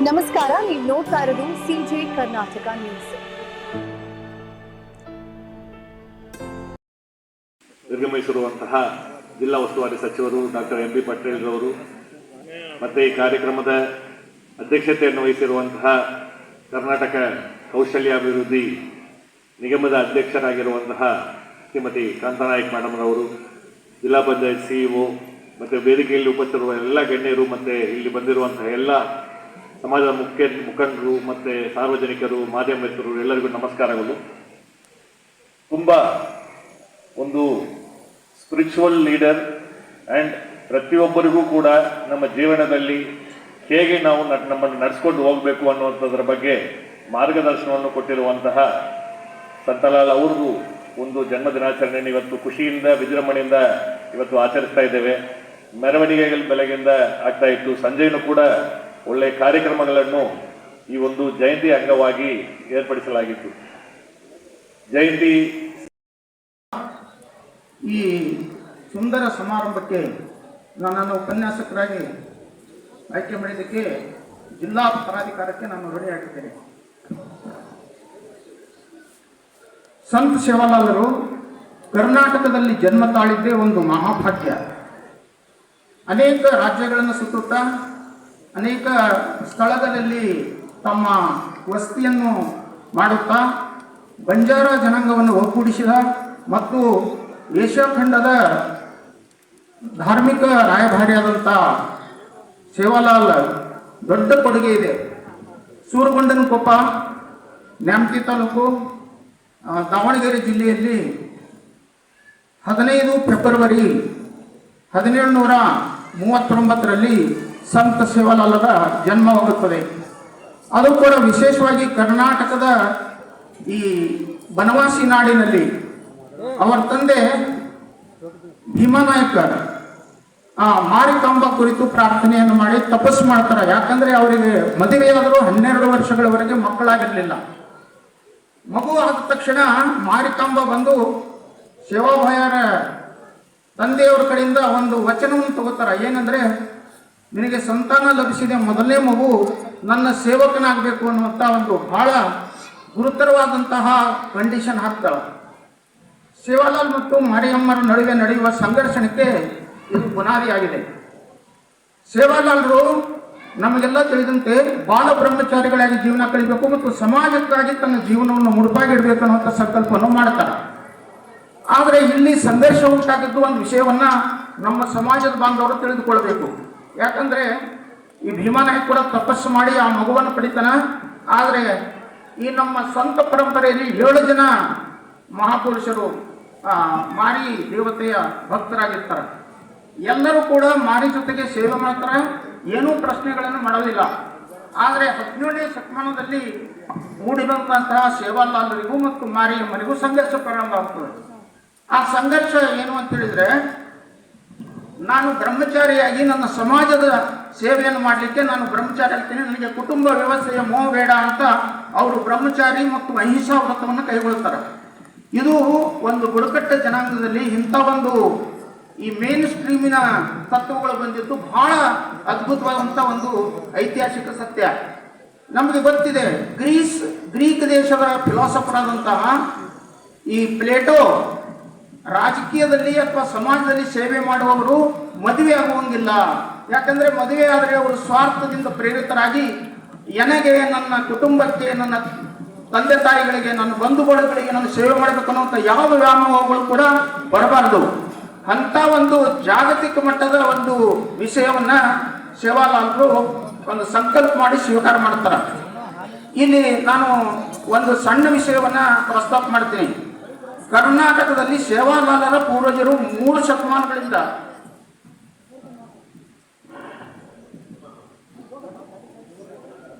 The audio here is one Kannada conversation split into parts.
ನಮಸ್ಕಾರ, ನೀವು ನೋಡ್ತಾ ಇರೋದು ಸಿಜೆ ಕರ್ನಾಟಕ ನ್ಯೂಸ್. ನಿರ್ಗಮಿಸಿರುವಂತಹ ಜಿಲ್ಲಾ ಉಸ್ತುವಾರಿ ಸಚಿವರು ಡಾಕ್ಟರ್ ಎಂ ಬಿ ಪಟೇಲ್ ರವರು ಮತ್ತೆ ಈ ಕಾರ್ಯಕ್ರಮದ ಅಧ್ಯಕ್ಷತೆಯನ್ನು ವಹಿಸಿರುವಂತಹ ಕರ್ನಾಟಕ ಕೌಶಲ್ಯಾಭಿವೃದ್ಧಿ ನಿಗಮದ ಅಧ್ಯಕ್ಷರಾಗಿರುವಂತಹ ಶ್ರೀಮತಿ ಕಾಂತಾನಾಯ್ಕ ಮೇಡಮ್ ರವರು, ಜಿಲ್ಲಾ ಪಂಚಾಯತ್ ಸಿಇಒ ಮತ್ತು ವೇದಿಕೆಯಲ್ಲಿ ಉಪಸ್ಥಿತಿರುವ ಎಲ್ಲ ಗಣ್ಯರು ಮತ್ತು ಇಲ್ಲಿ ಬಂದಿರುವಂತಹ ಎಲ್ಲ ಸಮಾಜದ ಮುಖಂಡರು ಮತ್ತು ಸಾರ್ವಜನಿಕರು, ಮಾಧ್ಯಮ ಮಿತ್ರರು ಎಲ್ಲರಿಗೂ ನಮಸ್ಕಾರಗಳು. ತುಂಬ ಒಂದು ಸ್ಪಿರಿಚುವಲ್ ಲೀಡರ್ ಆ್ಯಂಡ್ ಪ್ರತಿಯೊಬ್ಬರಿಗೂ ಕೂಡ ನಮ್ಮ ಜೀವನದಲ್ಲಿ ಹೇಗೆ ನಾವು ನಮ್ಮನ್ನು ನಡೆಸ್ಕೊಂಡು ಹೋಗಬೇಕು ಅನ್ನುವಂಥದ್ರ ಬಗ್ಗೆ ಮಾರ್ಗದರ್ಶನವನ್ನು ಕೊಟ್ಟಿರುವಂತಹ ಸಂತಲಾಲ್ ಅವ್ರಿಗೂ ಒಂದು ಜನ್ಮದಿನಾಚರಣೆಯನ್ನು ಇವತ್ತು ಖುಷಿಯಿಂದ ವಿಜೃಂಭಣೆಯಿಂದ ಇವತ್ತು ಆಚರಿಸ್ತಾ ಇದ್ದೇವೆ. ಮೆರವಣಿಗೆಗಳ ಬೆಳಗಿಂದ ಆಗ್ತಾ ಇತ್ತು. ಸಂಜೆಯೂ ಕೂಡ ಒಳ್ಳೆಯ ಕಾರ್ಯಕ್ರಮಗಳನ್ನು ಈ ಒಂದು ಜಯಂತಿ ಅಂಗವಾಗಿ ಏರ್ಪಡಿಸಲಾಗಿತ್ತು. ಜಯಂತಿ ಈ ಸುಂದರ ಸಮಾರಂಭಕ್ಕೆ ನನ್ನನ್ನು ಉಪನ್ಯಾಸಕರಾಗಿ ಆಯ್ಕೆ ಮಾಡಿದ್ದಕ್ಕೆ ಜಿಲ್ಲಾ ಪದಾಧಿಕಾರಕ್ಕೆ ನಾನು ಋಣಿಯಾಗಿದ್ದೇನೆ. ಸಂತ ಸೇವಾಲಾಲರು ಕರ್ನಾಟಕದಲ್ಲಿ ಜನ್ಮ ತಾಳಿದ್ದೇ ಒಂದು ಮಹಾಭಾಗ್ಯ. ಅನೇಕ ರಾಜ್ಯಗಳನ್ನು ಸುತ್ತುತ್ತಾ ಅನೇಕ ಸ್ಥಳಗಳಲ್ಲಿ ತಮ್ಮ ವಸತಿಯನ್ನು ಮಾಡುತ್ತಾ ಬಂಜಾರ ಜನಾಂಗವನ್ನು ಒಗ್ಗೂಡಿಸಿದ ಮತ್ತು ಏಷ್ಯಾ ಖಂಡದ ಧಾರ್ಮಿಕ ರಾಯಭಾರಿಯಾದಂಥ ಸೇವಾಲಾಲ್ ದೊಡ್ಡ ಕೊಡುಗೆ ಇದೆ. ಸೂರಗೊಂಡನಕೊಪ್ಪ, ನ್ಯಾಮತಿ ತಾಲೂಕು, ದಾವಣಗೆರೆ ಜಿಲ್ಲೆಯಲ್ಲಿ 15 ಫೆಬ್ರವರಿ 1739ರಲ್ಲಿ ಸಂತ ಸೇವಾಲಾಲರ ಜನ್ಮವಾಗುತ್ತದೆ. ಅದು ಕೂಡ ವಿಶೇಷವಾಗಿ ಕರ್ನಾಟಕದ ಈ ಬನವಾಸಿ ನಾಡಿನಲ್ಲಿ ಅವರ ತಂದೆ ಭೀಮಾನಾಯಕ ಮಾರಿಕಾಂಬ ಕುರಿತು ಪ್ರಾರ್ಥನೆಯನ್ನು ಮಾಡಿ ತಪಸ್ಸು ಮಾಡ್ತಾರೆ. ಯಾಕಂದ್ರೆ ಅವರಿಗೆ ಮದುವೆಯಾದರೂ 12 ವರ್ಷಗಳವರೆಗೆ ಮಕ್ಕಳಾಗಿರಲಿಲ್ಲ. ಮಗು ಆದ ತಕ್ಷಣ ಮಾರಿಕಾಂಬ ಬಂದು ಸೇವಾಭಾಯರ ತಂದೆಯವರ ಕಡೆಯಿಂದ ಒಂದು ವಚನವನ್ನು ತಗೋತಾರ. ಏನಂದ್ರೆ, ನಿನಗೆ ಸಂತಾನ ಲಭಿಸಿದೆ, ಮೊದಲನೇ ಮಗು ನನ್ನ ಸೇವಕನಾಗಬೇಕು ಅನ್ನುವಂಥ ಒಂದು ಬಹಳ ಗುರುತರವಾದಂತಹ ಕಂಡೀಷನ್ ಹಾಕ್ತಾಳೆ. ಸೇವಾಲಾಲ್ ಮತ್ತು ಮಾರಿಯಮ್ಮರ ನಡುವೆ ನಡೆಯುವ ಸಂಘರ್ಷಣಕ್ಕೆ ಇದು ಬುನಾದಿಯಾಗಿದೆ. ಸೇವಾಲಾಲರು ನಮಗೆಲ್ಲ ತಿಳಿದಂತೆ ಬಾಲ ಬ್ರಹ್ಮಚಾರಿಗಳಾಗಿ ಜೀವನ ಕಳಿಬೇಕು ಮತ್ತು ಸಮಾಜಕ್ಕಾಗಿ ತನ್ನ ಜೀವನವನ್ನು ಮುಡುಪಾಗಿಡಬೇಕು ಅನ್ನುವಂಥ ಸಂಕಲ್ಪವನ್ನು ಮಾಡ್ತಾರೆ. ಆದರೆ ಇಲ್ಲಿ ಸಂಘರ್ಷ ಉಂಟಾಗಿದ್ದು ಒಂದು ವಿಷಯವನ್ನ ನಮ್ಮ ಸಮಾಜದ ಬಾಂಧವರು ತಿಳಿದುಕೊಳ್ಬೇಕು. ಯಾಕಂದ್ರೆ ಈ ಭೀಮಾನಾಯಕ್ ಕೂಡ ತಪಸ್ಸು ಮಾಡಿ ಆ ಮಗುವನ್ನು ಪಡಿತಾನ. ಆದರೆ ಈ ನಮ್ಮ ಸ್ವಂತ ಪರಂಪರೆಯಲ್ಲಿ 7 ಜನ ಮಹಾಪುರುಷರು ಮಾರಿ ದೇವತೆಯ ಭಕ್ತರಾಗಿರ್ತಾರೆ. ಎಲ್ಲರೂ ಕೂಡ ಮಾರಿ ಜೊತೆಗೆ ಸೇವೆ ಮಾಡ್ತಾರೆ, ಏನೂ ಪ್ರಶ್ನೆಗಳನ್ನು ಮಾಡೋದಿಲ್ಲ. ಆದರೆ 17ನೇ ಶತಮಾನದಲ್ಲಿ ಮೂಡಿಬಂದಂತಹ ಸೇವಾಲಾಲರಿಗೂ ಮತ್ತು ಮಾರಿಯಮ್ಮನಿಗೂ ಸಂಘರ್ಷ ಪ್ರಾರಂಭ ಆಗ್ತದೆ. ಆ ಸಂಘರ್ಷ ಏನು ಅಂತ ಹೇಳಿದ್ರೆ, ನಾನು ಬ್ರಹ್ಮಚಾರಿಯಾಗಿ ನನ್ನ ಸಮಾಜದ ಸೇವೆಯನ್ನು ಮಾಡಲಿಕ್ಕೆ ನಾನು ಬ್ರಹ್ಮಚಾರಿ ಆಗ್ತೀನಿ, ನನಗೆ ಕುಟುಂಬ ವ್ಯವಸ್ಥೆಯ ಮೋಹ ಬೇಡ ಅಂತ ಅವರು ಬ್ರಹ್ಮಚಾರಿ ಮತ್ತು ಅಹಿಂಸಾ ವ್ರತವನ್ನು ಕೈಗೊಳ್ಳುತ್ತಾರೆ. ಇದು ಒಂದು ಬುಡಕಟ್ಟ ಜನಾಂಗದಲ್ಲಿ ಇಂಥ ಒಂದು ಈ ಮೇನ್ ಸ್ಟ್ರೀಮಿನ ತತ್ವಗಳು ಬಂದಿದ್ದು ಬಹಳ ಅದ್ಭುತವಾದಂಥ ಒಂದು ಐತಿಹಾಸಿಕ ಸತ್ಯ. ನಮಗೆ ಗೊತ್ತಿದೆ, ಗ್ರೀಕ್ ದೇಶದ ಫಿಲಾಸಫರ್ ಆದಂತಹ ಈ ಪ್ಲೇಟೋ ರಾಜಕೀಯದಲ್ಲಿ ಅಥವಾ ಸಮಾಜದಲ್ಲಿ ಸೇವೆ ಮಾಡುವವರು ಮದುವೆ ಆಗುವಂಗಿಲ್ಲ. ಯಾಕಂದ್ರೆ ಮದುವೆ ಆದರೆ ಅವರು ಸ್ವಾರ್ಥದಿಂದ ಪ್ರೇರಿತರಾಗಿ ನನಗೆ, ನನ್ನ ಕುಟುಂಬಕ್ಕೆ, ನನ್ನ ತಂದೆ ತಾಯಿಗಳಿಗೆ, ನನ್ನ ಬಂಧು ಬಳಗಗಳಿಗೆ ನಾನು ಸೇವೆ ಮಾಡಬೇಕು ಅನ್ನುವಂಥ ಯಾವ ವ್ಯಾಮೋಹಗಳು ಕೂಡ ಬರಬಾರದು. ಅಂತ ಒಂದು ಜಾಗತಿಕ ಮಟ್ಟದ ಒಂದು ವಿಷಯವನ್ನ ಸೇವಾಲಾಲರು ಒಂದು ಸಂಕಲ್ಪ ಮಾಡಿ ಸ್ವೀಕಾರ ಮಾಡ್ತಾರೆ. ಇಲ್ಲಿ ನಾನು ಒಂದು ಸಣ್ಣ ವಿಷಯವನ್ನ ಪ್ರಸ್ತಾಪ ಮಾಡ್ತೀನಿ. ಕರ್ನಾಟಕದಲ್ಲಿ ಸೇವಾಲಾಲರ ಪೂರ್ವಜರು 3 ಶತಮಾನಗಳಿಂದ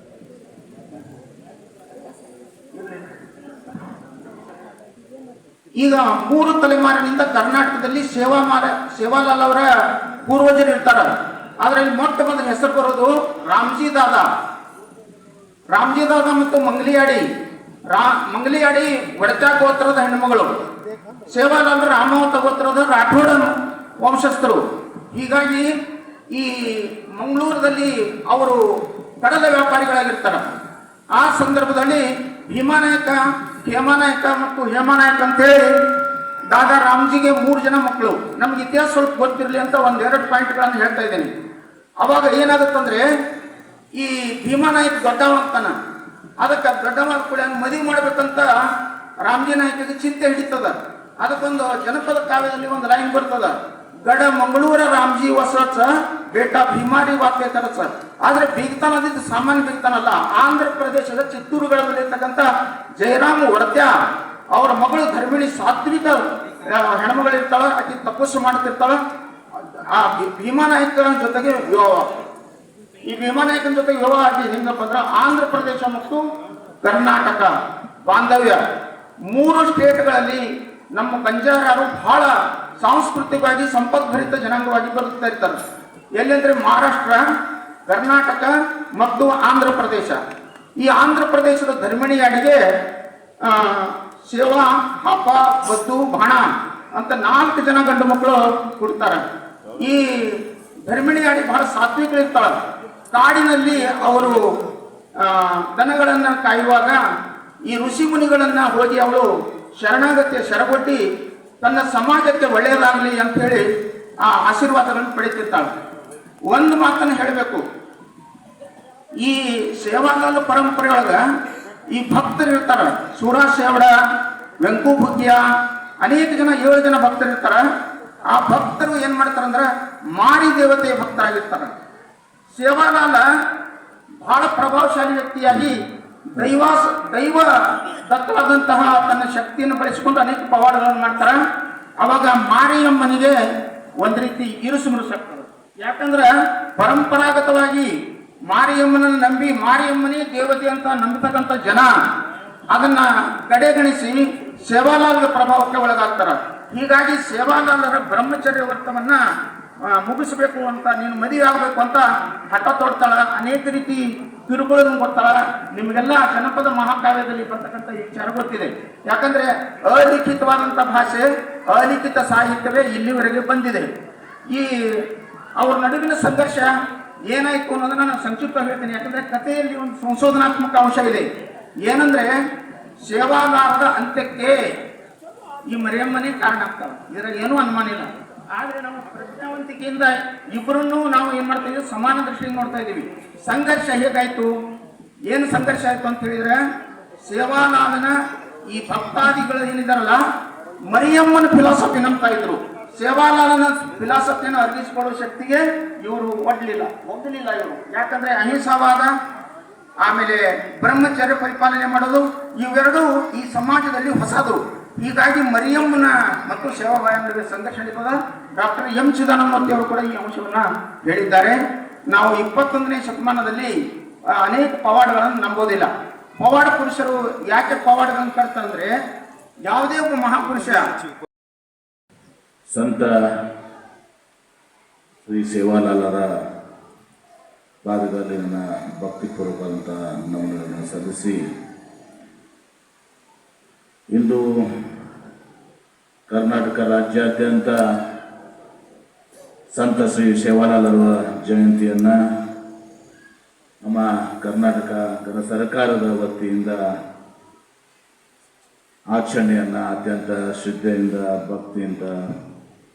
ಈಗ 3 ತಲೆಮಾರಿನಿಂದ ಕರ್ನಾಟಕದಲ್ಲಿ ಸೇವಾಲಾಲ್ ಅವರ ಪೂರ್ವಜರು ಇರ್ತಾರೆ. ಅದರಲ್ಲಿ ಮೊಟ್ಟ ಮೊದಲ ಹೆಸರು ಬರೋದು ರಾಮ್ಜಿ ದಾದಾ ಮತ್ತು ಮಂಗಲಿಯಾಡಿ ಒಡಚಾ ಗೋತ್ರದ ಹೆಣ್ಣುಮಗಳು. ಸೇವಾಲಾಲ್ ರಾಮಾವತ ಗೋತ್ರದ ರಾಠೋಡ ವಂಶಸ್ಥರು. ಹೀಗಾಗಿ ಈ ಮಂಗಳೂರದಲ್ಲಿ ಅವರು ಕಡಲ ವ್ಯಾಪಾರಿಗಳಾಗಿರ್ತಾರೆ. ಆ ಸಂದರ್ಭದಲ್ಲಿ ಭೀಮಾನಾಯಕ, ಹೇಮಾನಾಯಕ ಮತ್ತು ಹೇಮಾನಾಯಕ ಅಂತೇಳಿ ದಾದಾ ರಾಮ್ಜಿಗೆ 3 ಜನ ಮಕ್ಕಳು. ನಮ್ಗೆ ಇತಿಹಾಸ ಸ್ವಲ್ಪ ಗೊತ್ತಿರಲಿ ಅಂತ 1-2 ಪಾಯಿಂಟ್ಗಳನ್ನು ಹೇಳ್ತಾ ಇದ್ದೀನಿ. ಅವಾಗ ಏನಾಗುತ್ತಂದ್ರೆ, ಈ ಭೀಮಾನಾಯಕ ದೊಡ್ಡವ ಅಂತಾನ, ಅದಕ್ಕೆ ದೊಡ್ಡವ ಕೂಡ ಮದುವೆ ಮಾಡ್ಬೇಕಂತ ರಾಮ್ಜಿ ನಾಯಕಿಗೆ ಚಿಂತೆ ಹಿಡಿತದ. ಅದಕ್ಕೊಂದು ಜನಪದ ಕಾವ್ಯದಲ್ಲಿ ಒಂದು ಲೈನ್ ಬರ್ತದ, ಗಡ ಮಂಗಳೂರ ರಾಮ್ಜಿ ವಸಚ ಬೇಟಾ ಭೀಮಾರಿ ವಾಕ್ಯ ಕರಚ. ಆದ್ರೆ ಬೀಗ್ತಾನ ಅದಿದ್ದು ಸಾಮಾನ್ಯ ಬೀಗ್ತಾನಲ್ಲ. ಆಂಧ್ರ ಪ್ರದೇಶದ ಚಿತ್ತೂರುಗಳಲ್ಲಿರ್ತಕ್ಕಂಥ ಜಯರಾಮ್ ಒಡತ್ಯ ಅವರ ಮಗಳು ಧರ್ಮಿಣಿ ಸಾತ್ವಿಕ ಹೆಣ್ಮಗಳಿರ್ತಾಳ. ಆಕೆ ತಪಸ್ಸು ಮಾಡ್ತಿರ್ತಾಳ. ಆ ಭೀಮಾನಾಯಕನ ಜೊತೆಗೆ ವಿವಾಹ, ಈ ಭೀಮಾನಾಯಕನ ಜೊತೆಗೆ ವಿವಾಹ ಆಗಿ ಹೆಂಗಪ್ಪ ಅಂದ್ರೆ ಆಂಧ್ರ ಪ್ರದೇಶ ಮತ್ತು ಕರ್ನಾಟಕ ಬಾಂಧವ್ಯ 3 ಸ್ಟೇಟ್ಗಳಲ್ಲಿ ನಮ್ಮ ಕಂಜಾರರು ಬಹಳ ಸಾಂಸ್ಕೃತಿಕವಾಗಿ ಸಂಪದ್ಭರಿತ ಜನಾಂಗವಾಗಿ ಬದುಕ್ತಾ ಇರ್ತಾರೆ. ಎಲ್ಲೆಂದ್ರೆ ಮಹಾರಾಷ್ಟ್ರ, ಕರ್ನಾಟಕ ಮತ್ತು ಆಂಧ್ರ ಪ್ರದೇಶ. ಈ ಆಂಧ್ರ ಪ್ರದೇಶದ ಧರ್ಮಿಣಿಯಾಡಿಗೆ ಸೇವಾ, ಹಪ, ಬದ್ದು, ಬಾಣ ಅಂತ 4 ಜನ ಗಂಡು ಮಕ್ಕಳು ಹುಡ್ತಾರೆ. ಈ ಧರ್ಮಿಣಿಯಾಡಿ ಬಹಳ ಸಾತ್ವಿಕರಿರ್ತಾಳ. ಕಾಡಿನಲ್ಲಿ ಅವರು ದನಗಳನ್ನ ಕಾಯುವಾಗ ಈ ಋಷಿ ಮುನಿಗಳನ್ನ ಹೋಗಿ ಅವಳು ಶರಣಾಗತಿಯ ಶರಗೊಡ್ಡಿ ತನ್ನ ಸಮಾಜಕ್ಕೆ ಒಳ್ಳೆಯದಾಗಲಿ ಅಂತ ಹೇಳಿ ಆ ಆಶೀರ್ವಾದಗಳನ್ನು ಪಡೆಯುತ್ತಿರ್ತಾಳೆ. ಒಂದು ಮಾತನ್ನು ಹೇಳಬೇಕು, ಈ ಸೇವಾಲಾಲ ಪರಂಪರೆಯೊಳಗ ಈ ಭಕ್ತರು ಇರ್ತಾರ. ಸೂರಾ ಸೇವಡ, ವೆಂಕು ಭುಗ್ಯ, ಅನೇಕ ಜನ 7 ಜನ ಭಕ್ತರು ಇರ್ತಾರ. ಆ ಭಕ್ತರು ಏನ್ ಮಾಡ್ತಾರಂದ್ರ ಮಾರಿ ದೇವತೆಯ ಭಕ್ತರಾಗಿರ್ತಾರ. ಸೇವಾಲಾಲ ಬಹಳ ಪ್ರಭಾವಶಾಲಿ ವ್ಯಕ್ತಿಯಾಗಿ ದೈವ ದತ್ತವಾದಂತಹ ತನ್ನ ಶಕ್ತಿಯನ್ನು ಬಳಸಿಕೊಂಡು ಅನೇಕ ಪವಾಡಗಳನ್ನು ಮಾಡ್ತಾರ. ಅವಾಗ ಮಾರಿಯಮ್ಮನಿಗೆ ಒಂದು ರೀತಿ ಇರುಸು ಮುರುಸಾಗ್ತದೆ. ಯಾಕಂದ್ರೆ ಪರಂಪರಾಗತವಾಗಿ ಮಾರಿಯಮ್ಮನನ್ನು ನಂಬಿ ಮಾರಿಯಮ್ಮನೇ ದೇವತೆ ಅಂತ ನಂಬತಕ್ಕಂಥ ಜನ ಅದನ್ನ ಕಡೆಗಣಿಸಿ ಸೇವಾಲಾಲರ ಪ್ರಭಾವಕ್ಕೆ ಒಳಗಾಗ್ತಾರ. ಹೀಗಾಗಿ ಸೇವಾಲಾಲರ ಬ್ರಹ್ಮಚರ್ಯ ವ್ರತವನ್ನ ಮುಗಿಸ್ಬೇಕು ಅಂತ, ನೀನು ಮದುವೆ ಆಗಬೇಕು ಅಂತ ಹಠ ತೊಡ್ತಾಳ. ಅನೇಕ ರೀತಿ ತಿರುಗಳನ್ನು ಕೊಡ್ತಾಳ. ನಿಮಗೆಲ್ಲ ಜನಪದ ಮಹಾಕಾವ್ಯದಲ್ಲಿ ಬರ್ತಕ್ಕಂಥ ಈ ವಿಚಾರ ಗೊತ್ತಿದೆ. ಯಾಕಂದ್ರೆ ಅಲಿಖಿತವಾದಂಥ ಭಾಷೆ, ಅಲಿಖಿತ ಸಾಹಿತ್ಯವೇ ಇಲ್ಲಿವರೆಗೆ ಬಂದಿದೆ. ಈ ಅವ್ರ ನಡುವಿನ ಸಂಘರ್ಷ ಏನಾಯ್ತು ಅನ್ನೋದನ್ನ ನಾನು ಸಂಕ್ಷಿಪ್ತ ಹೇಳ್ತೀನಿ. ಯಾಕಂದ್ರೆ ಕಥೆಯಲ್ಲಿ ಒಂದು ಸಂಶೋಧನಾತ್ಮಕ ಅಂಶ ಇದೆ. ಏನಂದ್ರೆ ಸೇವಾಲಾಲದ ಅಂತ್ಯಕ್ಕೆ ಈ ಮರಿಯಮ್ಮನೇ ಕಾರಣ ಆಗ್ತಾವ. ಇದ್ರಾಗ ಏನೂ ಅನುಮಾನ ಇಲ್ಲ. ಆದ್ರೆ ನಾವು ಪ್ರಜ್ಞಾವಂತಿಕೆಯಿಂದ ಇಬ್ಬರನ್ನೂ ನಾವು ಏನ್ ಮಾಡ್ತಾ ಇದೀವಿ, ಸಮಾನ ದೃಷ್ಟಿಯಿಂದ ನೋಡ್ತಾ ಇದೀವಿ. ಸಂಘರ್ಷ ಹೇಗಾಯ್ತು, ಏನು ಸಂಘರ್ಷ ಆಯ್ತು ಅಂತ ಹೇಳಿದ್ರೆ, ಸೇವಾಲಾಲನ ಈ ಭಕ್ತಾದಿಗಳು ಏನಿದಾರಲ್ಲ ಮರಿಯಮ್ಮನ ಫಿಲಾಸಫಿ ನಂಬ್ತಾ ಇದ್ರು. ಸೇವಾಲಾಲನ ಫಿಲಾಸಫಿಯನ್ನು ಅರ್ಗಿಸಿಕೊಳ್ಳುವ ಶಕ್ತಿಗೆ ಇವರು ಒಡ್ಲಿಲ್ಲ ಇವರು. ಯಾಕಂದ್ರೆ ಅಹಿಂಸಾವಾದ, ಆಮೇಲೆ ಬ್ರಹ್ಮಚರ್ಯ ಪರಿಪಾಲನೆ ಮಾಡೋದು, ಇವೆರಡೂ ಈ ಸಮಾಜದಲ್ಲಿ ಹೊಸದು. ಹೀಗಾಗಿ ಮರಿಯಮ್ಮನ ಮತ್ತು ಸೇವಾಬಾಯಿ ನಡುವೆ ಸಂಘರ್ಷ ನಡೀತದ. ಡಾಕ್ಟರ್ ಎಂ ಚಿದಾನಂದಮೂರ್ತಿ ಅವರು ಕೂಡ ಈ ಅಂಶವನ್ನ ಹೇಳಿದ್ದಾರೆ. ನಾವು 21ನೇ ಶತಮಾನದಲ್ಲಿ ಅನೇಕ ಪವಾಡಗಳನ್ನು ನಂಬೋದಿಲ್ಲ. ಪವಾಡ ಪುರುಷರು ಯಾಕೆ ಪವಾಡಗಳನ್ನು ಕರ್ತಾರೆ ಅಂದ್ರೆ, ಯಾವುದೇ ಒಬ್ಬ ಮಹಾಪುರುಷ ಸಂತ ಶ್ರೀ ಸೇವಾಲಾಲರ ಪಾದದಲ್ಲಿ ನನ್ನ ಭಕ್ತಿಪೂರ್ವಕವಾದಂಥ ನಮನಗಳನ್ನು ಸಲ್ಲಿಸಿ, ಇಂದು ಕರ್ನಾಟಕ ರಾಜ್ಯಾದ್ಯಂತ ಸಂತ ಶ್ರೀ ಸೇವಾಲಾಲರ ಜಯಂತಿಯನ್ನು ನಮ್ಮ ಕರ್ನಾಟಕ ಸರ್ಕಾರದ ವತಿಯಿಂದ ಆಚರಣೆಯನ್ನು ಅತ್ಯಂತ ಶ್ರದ್ಧೆಯಿಂದ, ಭಕ್ತಿಯಿಂದ,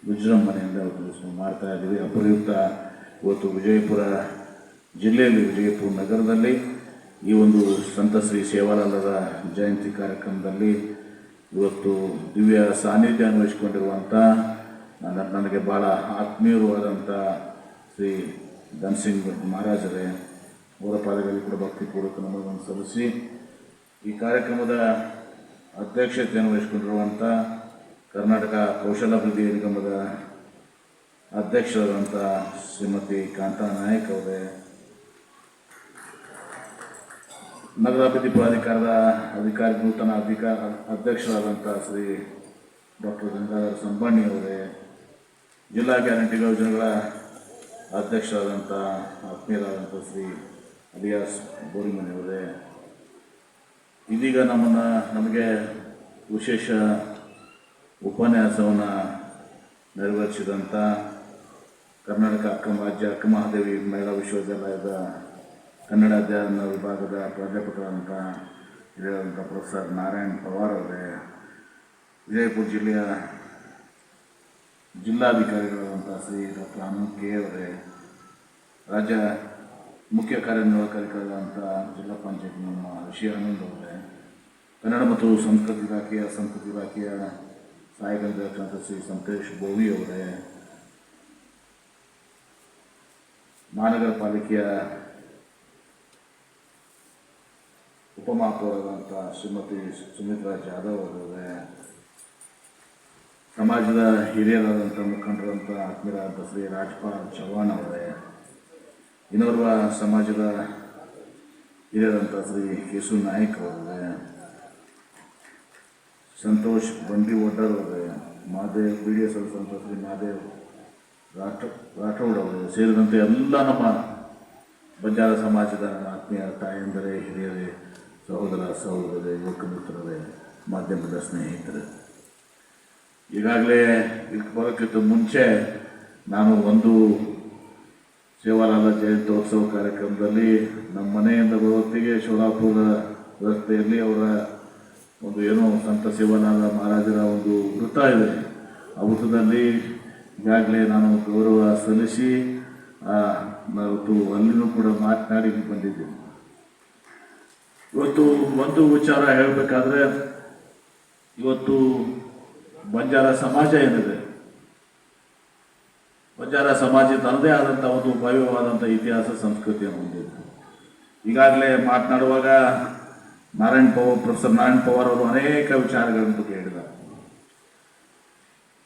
ವಿಜೃಂಭಣೆಯಿಂದ ಮಾಡ್ತಾ ಇದ್ದೀವಿ. ಅಪರಯುಕ್ತ ಇವತ್ತು ವಿಜಯಪುರ ಜಿಲ್ಲೆಯಲ್ಲಿ, ವಿಜಯಪುರ ನಗರದಲ್ಲಿ ಈ ಒಂದು ಸಂತ ಶ್ರೀ ಸೇವಾಲಾಲರ ಜಯಂತಿ ಕಾರ್ಯಕ್ರಮದಲ್ಲಿ ಇವತ್ತು ದಿವ್ಯ ಸಾನ್ನಿಧ್ಯ ಅನ್ವಯಿಸಿಕೊಂಡಿರುವಂಥ ನನಗೆ ಭಾಳ ಆತ್ಮೀಯವಾದಂಥ ಶ್ರೀ ಧನ್ಸಿಂಗ್ ಮಹಾರಾಜರೇ, ಅವರ ಪಾದಗಳಲ್ಲಿ ಕೂಡ ಭಕ್ತಿಪೂರ್ವಕ ನಮನವನ್ನು ಸಲ್ಲಿಸಿ, ಈ ಕಾರ್ಯಕ್ರಮದ ಅಧ್ಯಕ್ಷತೆಯನ್ನು ವಹಿಸಿಕೊಂಡಿರುವಂಥ ಕರ್ನಾಟಕ ಕೌಶಲಾಭಿವೃದ್ಧಿ ನಿಗಮದ ಅಧ್ಯಕ್ಷರಾದಂಥ ಶ್ರೀಮತಿ ಕಾಂತಾ ನಾಯಕ್ ಅವರೇ, ನಗರಾಭಿವೃದ್ಧಿ ಪ್ರಾಧಿಕಾರದ ನೂತನ ಅಧ್ಯಕ್ಷರಾದಂಥ ಶ್ರೀ ಡಾಕ್ಟರ್ ಗಂಗಾಧರ ಸಂಬಣ್ಣಿ ಅವರೇ, ಜಿಲ್ಲಾ ಗ್ಯಾರಂಟಿ ಯೋಜನೆಗಳ ಅಧ್ಯಕ್ಷರಾದಂಥ ಆತ್ಮೀಯರಾದಂಥ ಶ್ರೀ ಅಲಿಯಾಸ್ ಬೋರಿಮನಿ ಅವರೇ, ಇದೀಗ ನಮಗೆ ವಿಶೇಷ ಉಪನ್ಯಾಸವನ್ನು ನೆರವೇರಿಸಿದಂಥ ಕರ್ನಾಟಕ ರಾಜ್ಯ ಅಕ್ಕಮಹಾದೇವಿ ಮಹಿಳಾ ವಿಶ್ವವಿದ್ಯಾಲಯದ ಕನ್ನಡ ಅಧ್ಯಯನ ವಿಭಾಗದ ಪ್ರಾಧ್ಯಾಪಕರಾದಂಥ ಹಿರಿಯರಾದಂಥ ಪ್ರೊಫೆಸರ್ ನಾರಾಯಣ್ ಪವಾರ್ ಅವರೇ, ವಿಜಯಪುರ ಜಿಲ್ಲೆಯ ಜಿಲ್ಲಾಧಿಕಾರಿಗಳಾದಂಥ ಶ್ರೀ ಡಾಕ್ಟರ್ ಆನಂದ್ ಕೆ ಅವರೇ, ರಾಜ್ಯ ಮುಖ್ಯ ಕಾರ್ಯನಿರ್ವಾಹಕಾಧಿಕಾರಿಗಳಾದಂಥ ಜಿಲ್ಲಾ ಪಂಚಾಯತ್ ನಮ್ಮ ಋಷಿ ಆನಂದ್ ಅವರೇ, ಕನ್ನಡ ಮತ್ತು ಸಂಸ್ಕೃತಿ ಇಲಾಖೆಯ ಸಹಾಯಕ ನಿರ್ದೇಶಕರಾದ ಶ್ರೀ ಸಂತೇಶ್ ಬೋವಿ ಅವರೇ, ಮಹಾನಗರ ಪಾಲಿಕೆಯ ಉಪಮಹಾಪೌರರಾದಂಥ ಶ್ರೀಮತಿ ಸುಮಿತ್ರಾ ಜಾಧವ್ ಅವರೇ, ಸಮಾಜದ ಹಿರಿಯರಾದಂಥ ಮುಖಂಡರಾದಂಥ ಆತ್ಮೀಯರಾದಂಥ ಶ್ರೀ ರಾಜ್ಪಾಲ್ ಚವ್ಹಾಣ್ ಅವರೇ, ಇನ್ನೋರ್ವ ಸಮಾಜದ ಹಿರಿಯರಾದಂಥ ಶ್ರೀ ಕೇಶು ನಾಯ್ಕ್ ಅವರೇ, ಸಂತೋಷ್ ಬಂಡಿ ಒಡ್ಡರ್ ಅವರೇ, ಮಹಾದೇವ್ BDS ಸಂತ ಶ್ರೀ ಮಹಾದೇವ್ ರಾಠೋಡ್ ಅವರು ಸೇರಿದಂತೆ ಎಲ್ಲ ನಮ್ಮ ಬಂಜಾರ ಸಮಾಜದ ಆತ್ಮೀಯ ತಾಯಂದರೇ, ಹಿರಿಯರೇ, ಸಹೋದರರೇ, ಯುವಕ ಮಿತ್ರರೇ, ಮಾಧ್ಯಮದ ಸ್ನೇಹಿತರೆ, ಈಗಾಗಲೇ ಇಲ್ಲಿ ಬರೋಕ್ಕಿಂತ ಮುಂಚೆ ನಾನು ಒಂದು ಸೇವಾಲಾಲ ಜಯಂತ್ಯೋತ್ಸವ ಕಾರ್ಯಕ್ರಮದಲ್ಲಿ ನಮ್ಮ ಮನೆಯಿಂದ ಬರೋತ್ತಿಗೆ ಶೋಲಾಪುರ ರಸ್ತೆಯಲ್ಲಿ ಅವರ ಒಂದು ಏನೋ ಸಂತ ಸೇವಾಲಾಲ ಮಹಾರಾಜರ ಒಂದು ವೃತ್ತ ಇದೆ. ಆ ವೃತ್ತದಲ್ಲಿ ಈಗಾಗಲೇ ನಾನು ಗೌರವ ಸಲ್ಲಿಸಿ ಇವತ್ತು ಅಲ್ಲಿನೂ ಕೂಡ ಮಾತನಾಡಿ ಬಂದಿದ್ದೀನಿ. ಇವತ್ತು ಒಂದು ವಿಚಾರ ಹೇಳಬೇಕಾದ್ರೆ, ಇವತ್ತು ಬಂಜಾರ ಸಮಾಜ ಏನಿದೆ, ಬಂಜಾರ ಸಮಾಜ ತನ್ನದೇ ಆದಂಥ ಒಂದು ಭವ್ಯವಾದಂಥ ಇತಿಹಾಸ ಸಂಸ್ಕೃತಿಯನ್ನು ಹೊಂದಿದೆ. ಈಗಾಗಲೇ ಮಾತನಾಡುವಾಗ ಪ್ರೊಫೆಸರ್ ನಾರಾಯಣ್ ಪವಾರ್ ಅವರು ಅನೇಕ ವಿಚಾರಗಳನ್ನು ಬಗ್ಗೆ ಹೇಳಿದ್ದಾರೆ.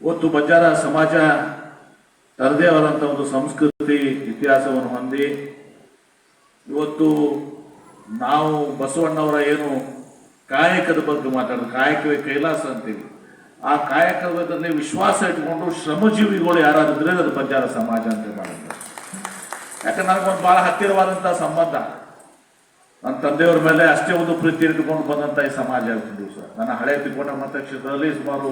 ಇವತ್ತು ಬಂಜಾರ ಸಮಾಜ ತನ್ನದೇ ಆದಂಥ ಒಂದು ಸಂಸ್ಕೃತಿ ಇತಿಹಾಸವನ್ನು ಹೊಂದಿ, ಇವತ್ತು ನಾವು ಬಸವಣ್ಣವರ ಏನು ಕಾಯಕದ ಬಗ್ಗೆ ಮಾತಾಡೋದು, ಕಾಯಕವೇ ಕೈಲಾಸ ಅಂತೀವಿ. ಆ ಕಾಯಕದಲ್ಲಿ ವಿಶ್ವಾಸ ಇಟ್ಕೊಂಡು ಶ್ರಮಜೀವಿಗಳು ಯಾರಾದಿದ್ರೆ ಅದು ಬಂಜಾರ ಸಮಾಜ ಅಂತ ಮಾಡಿದ್ದಾರೆ. ಯಾಕಂದ್ರೆ ನನಗೊಂದು ಭಾಳ ಹತ್ತಿರವಾದಂಥ ಸಂಬಂಧ, ನನ್ನ ತಂದೆಯವ್ರ ಮೇಲೆ ಅಷ್ಟೇ ಒಂದು ಪ್ರೀತಿ ಇಟ್ಕೊಂಡು ಬಂದಂಥ ಈ ಸಮಾಜ ಆಗ್ತಿದ್ದು ಸರ್. ನನ್ನ ಹಳೆ ತಿಕೋಟ ಮತಕ್ಷೇತ್ರದಲ್ಲಿ ಸುಮಾರು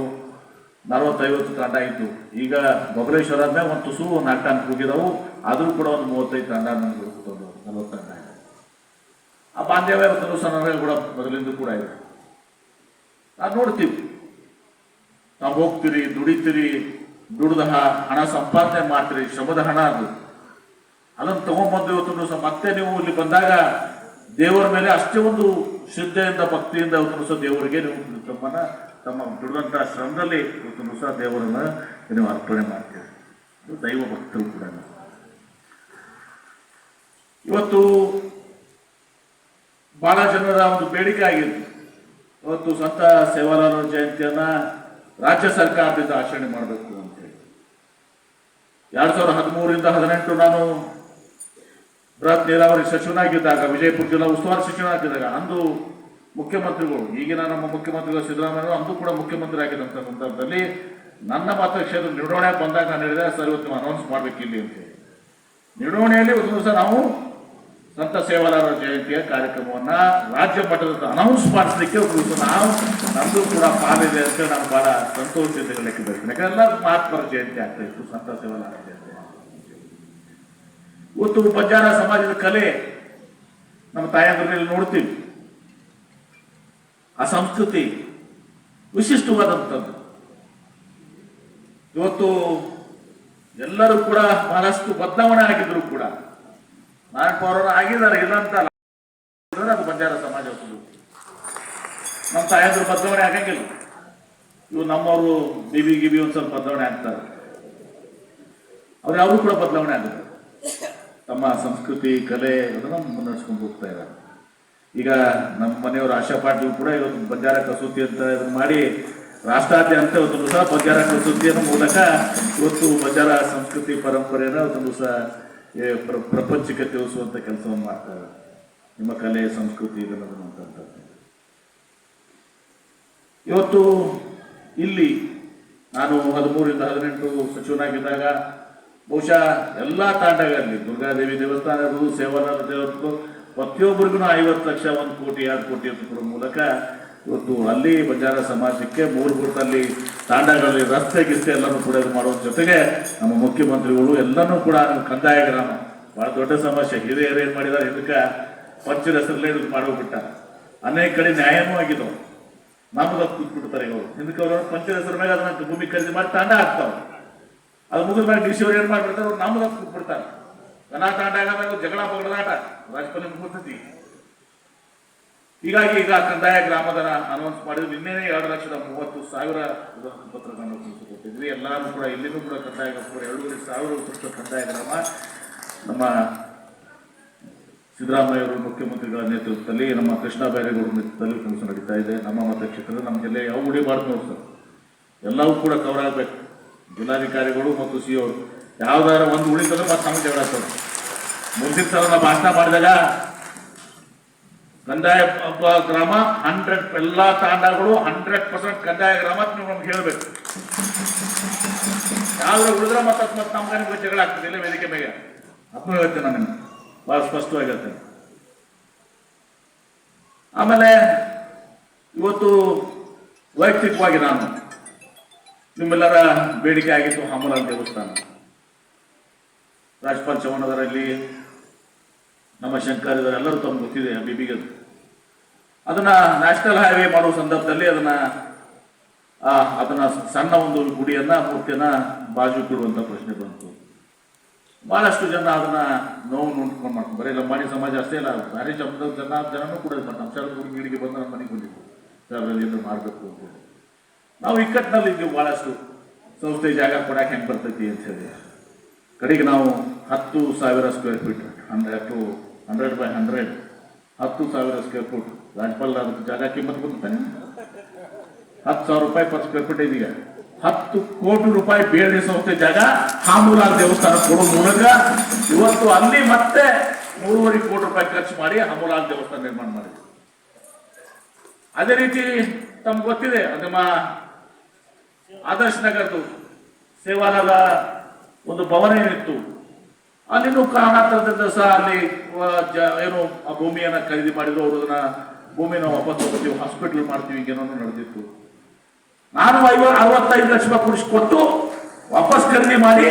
40-50 ತಂಡ ಇತ್ತು. ಈಗ ಬಬಲೇಶ್ವರ ಆದ್ಮೇಲೆ ಒಂದು ತುಸು 4 ಟನ್ ಹೋಗಿದಾವು, ಆದರೂ ಕೂಡ ಒಂದು 35 ತಂಡ ನನಗೆ 40 ತಂಡ ಇದೆ. ಆ ಬಾಂಧವ್ಯ ಸಹ ಕೂಡ ಮೊದಲಿಂದ ಕೂಡ ಇದೆ. ನಾವು ನೋಡ್ತೀವಿ, ನಾವು ಹೋಗ್ತೀರಿ, ದುಡಿತೀರಿ, ದುಡ್ದ ಹಣ ಸಂಪಾದನೆ ಮಾಡ್ತೀರಿ, ಶ್ರಮದ ಹಣ ಅದು. ಅದನ್ನು ತಗೊಂಡ್ಬಂದು ಇವತ್ತು ಸಹ ಮತ್ತೆ ನೀವು ಇಲ್ಲಿ ಬಂದಾಗ ದೇವರ ಮೇಲೆ ಅಷ್ಟೇ ಒಂದು ಶ್ರದ್ಧೆಯಿಂದ ಭಕ್ತಿಯಿಂದ ಇವತ್ತು ಸಹ ದೇವರಿಗೆ ನೀವು ತಮ್ಮ ದುಡಿದಂಥ ಶ್ರಮದಲ್ಲಿ ಇವತ್ತು ಸಹ ದೇವರನ್ನ ನೀವು ಅರ್ಪಣೆ ಮಾಡ್ತೀರಿ. ಇದು ದೈವ ಭಕ್ತರು ಕೂಡ. ಇವತ್ತು ಬಹಳ ಜನರ ಒಂದು ಬೇಡಿಕೆ ಆಗಿತ್ತು, ಇವತ್ತು ಸಂತ ಸೇವಾಲಾಲ ಜಯಂತಿಯನ್ನ ರಾಜ್ಯ ಸರ್ಕಾರದಿಂದ ಆಚರಣೆ ಮಾಡಬೇಕು ಅಂತೇಳಿ. 2013ರಿಂದ 2018 ನಾನು ಬೃಹತ್ ನೀರಾವರಿ ಸಚಿವನಾಗಿದ್ದಾಗ, ವಿಜಯಪುರ ಜಿಲ್ಲಾ ಉಸ್ತುವಾರಿ ಸಚಿವನಾಗಿದ್ದಾಗ, ಅಂದು ಮುಖ್ಯಮಂತ್ರಿಗಳು, ಈಗಿನ ನಮ್ಮ ಮುಖ್ಯಮಂತ್ರಿಗಳು ಸಿದ್ದರಾಮಯ್ಯ ಅಂದು ಕೂಡ ಮುಖ್ಯಮಂತ್ರಿ ಆಗಿದ್ದಂಥ ಸಂದರ್ಭದಲ್ಲಿ ನನ್ನ ಮತಕ್ಷೇತ್ರ ನಿರ್ವಹಣೆ ಬಂದಾಗ ನಾನು ಹೇಳಿದೆ, ಸರ್ ಇವತ್ತು ನೀವು ಅನೌನ್ಸ್ ಮಾಡಬೇಕಿಲ್ಲಿ ಅಂತೇಳಿ. ನಿರ್ವಹಣೆಯಲ್ಲಿ ಒಂದು ದಿವಸ ನಾವು ಸಂತ ಸೇವಾಲಾಲ ಜಯಂತಿಯ ಕಾರ್ಯಕ್ರಮವನ್ನ ರಾಜ್ಯ ಮಟ್ಟದ ಅನೌನ್ಸ್ ಮಾಡಿಸಲಿಕ್ಕೆ ನಾವು ನಮ್ಮದು ಕೂಡ ಪಾಲಿದೆ ಅಂತೇಳಿ ನಾನು ಬಹಳ ಸಂತೋಷದಿಂದ ಹೇಳಕ್ಕೆ ಬಯಸ್ತೇನೆ. ಯಾಕಂದ್ರೆ ಎಲ್ಲರೂ ಮಹಾತ್ಮರ ಜಯಂತಿ ಆಗ್ತಾ ಇತ್ತು, ಸಂತ ಸೇವಾಲಾಲ ಜಯಂತಿ. ಇವತ್ತು ಬಂಜಾರ ಸಮಾಜದ ಕಲೆ ನಮ್ಮ ತಾಯಂದ್ರಲ್ಲಿ ನೋಡ್ತೀವಿ, ಆ ಸಂಸ್ಕೃತಿ ವಿಶಿಷ್ಟವಾದಂಥದ್ದು. ಇವತ್ತು ಎಲ್ಲರೂ ಕೂಡ ಬಹಳಷ್ಟು ಬದಲಾವಣೆ ಆಗಿದ್ರು ಕೂಡ, ನಾರಾಯಣ್ ಪವಾರ್ ಆಗಿದ್ದಾರೆ, ಇಲ್ಲ ಅಂತ ಅದು ಬಂಜಾರ ಸಮಾಜ. ನಮ್ಮ ತಾಯಂದ್ರು ಬದಲಾವಣೆ ಆಗಂಗಿಲ್ಲ. ಇವು ನಮ್ಮವರು ಗಿಬಿ ಒಂದು ಸ್ವಲ್ಪ ಬದಲಾವಣೆ ಆಗ್ತಾರೆ, ಅವರು ಕೂಡ ಬದಲಾವಣೆ ಆಗುತ್ತೆ. ತಮ್ಮ ಸಂಸ್ಕೃತಿ ಕಲೆ ಅದನ್ನು ಮುನ್ನಡೆಸ್ಕೊಂಡು ಹೋಗ್ತಾ ಇದ್ದಾರೆ. ಈಗ ನಮ್ಮ ಮನೆಯವರು ಆಶಾ ಪಾಟೀಲ್ ಕೂಡ ಇವತ್ತು ಬಂಜಾರ ಕಸೂತಿ ಅಂತ ಇದನ್ನು ಮಾಡಿ ರಾಷ್ಟ್ರಾದ್ಯಂತ ಇವತ್ತು ಸಹ ಬಂಜಾರ ಕಸೂತಿಯ ಮೂಲಕ ಇವತ್ತು ಬಂಜಾರ ಸಂಸ್ಕೃತಿ ಪರಂಪರೆಯನ್ನು ಇವತ್ತು ಸಹ ಪ್ರಪಂಚಕ್ಕೆ ತಿಳಿಸುವಂಥ ಕೆಲಸವನ್ನು ಮಾಡ್ತಾರೆ. ನಿಮ್ಮ ಕಲೆ ಸಂಸ್ಕೃತಿ ಇದನ್ನಂತ ಇವತ್ತು ಇಲ್ಲಿ ನಾನು 13ರಿಂದ 18 ಸಚಿವನಾಗಿದ್ದಾಗ ಬಹುಶಃ ಎಲ್ಲ ತಾಂಡಗಳಲ್ಲಿ ದುರ್ಗಾದೇವಿ ದೇವಸ್ಥಾನ ಇರ್ಬೋದು, ಸೇವಾಲಾಲ ದೇವಸ್ಥಾನ, ಪ್ರತಿಯೊಬ್ಬರಿಗೂ 50 ಲಕ್ಷ, 1 ಕೋಟಿ 2 ಕೋಟಿ ಅಂತ ಕೊಡೋ ಮೂಲಕ ಇವತ್ತು ಅಲ್ಲಿ ಬಂಜಾರ ಸಮಾಜಕ್ಕೆ ಮೂಲಭೂತಲ್ಲಿ ತಾಂಡಗಳಲ್ಲಿ ರಸ್ತೆ ಗಿಸ್ತೆ ಎಲ್ಲನೂ ಕೂಡ ಇದು ಮಾಡುವ ಜೊತೆಗೆ ನಮ್ಮ ಮುಖ್ಯಮಂತ್ರಿಗಳು ಎಲ್ಲನೂ ಕೂಡ ಕಂದಾಯ ಗ್ರಾಮ ಬಹಳ ದೊಡ್ಡ ಸಮಸ್ಯೆ. ಹಿರಿಯರು ಏನ್ ಮಾಡಿದಾರೆ, ಇದಕ್ಕೆ ಪಂಚದ ಹೆಸರಲ್ಲೇ ಇದಕ್ಕೆ ಮಾಡೋಗ್ಬಿಟ್ಟ. ಅನೇಕ ಕಡೆ ನ್ಯಾಯನೂ ಆಗಿದ್ದವು, ನಮ್ಗೆ ಕೂತ್ಬಿಡ್ತಾರೆ ಇವರು. ಇದಕ್ಕೆ ಅವರು ಪಂಚದ ಹೆಸರ ಮೇಲೆ ಅದನ್ನ ಭೂಮಿ ಖರೀದಿ ಮಾಡಿ ತಾಂಡ ಹಾಕ್ತಾವ. ಅದು ಮುಗಿದ ಮೇಲೆ ಡಿ ಸಿ ಅವ್ರು ಏನ್ ಮಾಡ್ಬಿಡ್ತಾರೆ, ಅವ್ರು ನಮ್ಗೆ ಕೂತ್ಬಿಡ್ತಾರೆ. ದನ ತಾಂಡ ಆಗೋದಾಗ ಜಗಳ ಪಗಡದಾಟ ರಾಜಪಾಲ ಮುಗಿಸ್ತೈತಿ. ಹೀಗಾಗಿ ಈಗ ಕಂದಾಯ ಗ್ರಾಮದ ಅನೌನ್ಸ್ ಮಾಡಿದ್ರು. ನಿನ್ನೆ 2,30,000 ಪತ್ರಗಳನ್ನು ಕೊಟ್ಟಿದ್ವಿ. ಎಲ್ಲಾರು ಕೂಡ ಇಲ್ಲಿನೂ ಕೂಡ ಕಂದಾಯ 2,500 ಕಂದಾಯ ಗ್ರಾಮ ನಮ್ಮ ಸಿದ್ದರಾಮಯ್ಯ ಅವರು ಮುಖ್ಯಮಂತ್ರಿಗಳ ನೇತೃತ್ವದಲ್ಲಿ, ನಮ್ಮ ಕೃಷ್ಣ ಬೈರೇಗೌಡರ ನೇತೃತ್ವದಲ್ಲಿ ಕೆಲಸ ನಡೀತಾ ಇದೆ. ನಮ್ಮ ಮತಕ್ಷೇತ್ರದ ನಮ್ಮ ಜಿಲ್ಲೆ ಯಾವ ಉಳಿಬಾರ್ದು ನೋಡಿ ಸರ್, ಎಲ್ಲವೂ ಕೂಡ ಕವರ್ ಆಗಬೇಕು. ಜಿಲ್ಲಾಧಿಕಾರಿಗಳು ಮತ್ತು ಸಿ ಅವರು ಯಾವ್ದಾರ ಒಂದು ಉಳಿತಂದ್ರೆ ಮತ್ತೆ ನಮ್ಗೆ ಜಗಳ ಆಗ್ತದೆ. ಮುಂದಿನ ಸಲ ನಾವು ಭಾಷಣ ಮಾಡಿದಾಗ ಕಂದಾಯ ಗ್ರಾಮ 100 ಎಲ್ಲ ತಾಂಡಗಳು 100% ಕಂದಾಯ ಗ್ರಾಮ ನೀವು ನಮ್ಗೆ ಹೇಳ್ಬೇಕು. ಯಾವ್ದು ಉಳಿದ್ರೆ ಮತ್ತೆ ನಮ್ಗೆ ಜಗಳ ಆಗ್ತದೆ ಇಲ್ಲ ವೇದಿಕೆ ಮೇಲೆ. ಅದನ್ನು ಹೇಳ್ತೇನೆ ನಾನು ನಿಮ್ಗೆ ಬಹಳ ಸ್ಪಷ್ಟವಾಗಿ ಹೇಳ್ತೇನೆ. ಆಮೇಲೆ ಇವತ್ತು ವೈಯಕ್ತಿಕವಾಗಿ ನಾನು ನಿಮ್ಮೆಲ್ಲರ ಬೇಡಿಕೆ ಆಗಿತ್ತು ಹಂಬಲಾಲ್ ದೇವಸ್ಥಾನ. ರಾಜ್ಪಾಲ್ ಚೌಹಾಣದರಲ್ಲಿ ನಮ್ಮ ಶಂಕರ್ ಎಲ್ಲರೂ ತಮ್ಗೆ ಗೊತ್ತಿದೆ. ಬಿಬಿಗೆ ಅದನ್ನ ನ್ಯಾಷನಲ್ ಹೈವೇ ಮಾಡುವ ಸಂದರ್ಭದಲ್ಲಿ ಅದನ್ನ ಸಣ್ಣ ಒಂದು ಗುಡಿಯನ್ನ ಮೂರ್ತಿಯನ್ನ ಬಾಜು ಕೊಡುವಂತ ಪ್ರಶ್ನೆ ಬಂತು. ಬಹಳಷ್ಟು ಜನ ಅದನ್ನ ನೋವು ನೋಡ್ಕೊಂಡು ಮಾಡ್ಕೊಂಡು ಬರೀ ಲಂಬಾಣಿ ಸಮಾಜ ಅಷ್ಟೇ ಇಲ್ಲ, ಭಾರಿ ಜನನೂ ಕೂಡ ನಮ್ಮ ಶರದ್ ಗುಡಿಗೆ ಬಂದು ನಮ್ಮ ಮನೆಗೆ ಬಂದಿದ್ದು ಸರ್ ಏನು ಮಾಡಬೇಕು ಅಂತ. ನಾವು ಇಕ್ಕಟ್ಟಿನಲ್ಲಿ ಇದ್ದೀವಿ. ಬಹಳಷ್ಟು ಸಂಸ್ಥೆ ಜಾಗ ಕೊಡಕ್ಕೆ ಹೆಂಗೆ ಬರ್ತೈತಿ ಅಂತ ಹೇಳಿ ಕಡೆಗೆ ನಾವು 10,000 square feet 100/100 10,000 square feet Rajpal ಅದಕ್ಕೆ ಜಾಗ ಕಿಮ್ಮತ್ತು ಗೊತ್ತಾನೆ. 10,000 ರೂಪಾಯಿ ಪರ್ ಸ್ಕ್ವೇರ್ ಫೀಟ್ ಇದೀಗ. 10 ಕೋಟಿ ರೂಪಾಯಿ ಬೇರೆ ಸಂಸ್ಥೆ ಜಾಗ ಹಾಮೂಲಾಲ್ ದೇವಸ್ಥಾನ ಕೊಡೋ ಮೂಲಕ ಇವತ್ತು ಅಲ್ಲಿ ಮತ್ತೆ 3.5 ಕೋಟಿ ರೂಪಾಯಿ ಖರ್ಚು ಮಾಡಿ ಹಾಮೂಲಾಲ್ ದೇವಸ್ಥಾನ ನಿರ್ಮಾಣ ಮಾಡಿದೆ. ಅದೇ ರೀತಿ ತಮ್ಗೆ ಗೊತ್ತಿದೆ, ನಮ್ಮ ಆದರ್ಶ್ ನಗರದ್ದು ಸೇವಾಲಾದ ಒಂದು ಭವನ ಏನಿತ್ತು, ಅಲ್ಲಿನೂ ಕಾರಣಾಂತರದಿಂದ ಸಹ ಅಲ್ಲಿ ಏನು ಆ ಭೂಮಿಯನ್ನ ಖರೀದಿ ಮಾಡಿದ್ರು. ಅವರು ಅದನ್ನ ಭೂಮಿನ ವಾಪಸ್ ಹೋಗ್ತೀವಿ, ಹಾಸ್ಪಿಟಲ್ ಮಾಡ್ತೀವಿ, ಏನೋ ನಡೆದಿತ್ತು. ನಾನು 65 ಲಕ್ಷ ರೂಪಾಯಿ ಕೊಟ್ಟು ವಾಪಸ್ ಖರೀದಿ ಮಾಡಿ